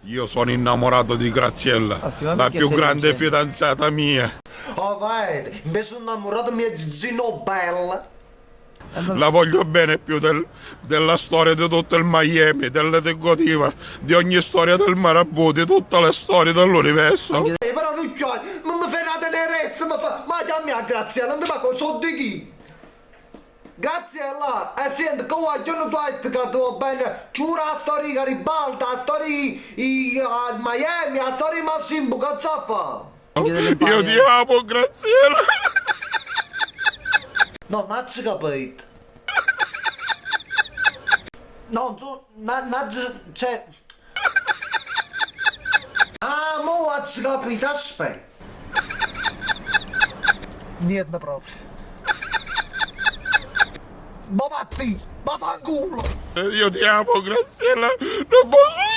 Io sono innamorato di Graziella, la più grande fidanzata mia. Oh vai, mi sono innamorato mia zino bella. La voglio bene più della storia di tutto il Miami, dell'esecutiva, di ogni storia del Marabù, di tutte le storie dell'universo. Però non c'è, ma mi fai una tenerezza, ma chiami a Graziella, non ti fa cosa di chi? Graziella, senti, che vogliono tu hai detto bene, giura la storia di Garibaldi, la storia di Miami, la storia di Massimo, che sa fa? Io ti amo, Graziella. No, non ci capito. No, tu, cioè... Ah, mo ci capito, aspetta. Niente proprio. Ma vatti, ma fanculo! Io ti amo, Graziella, non posso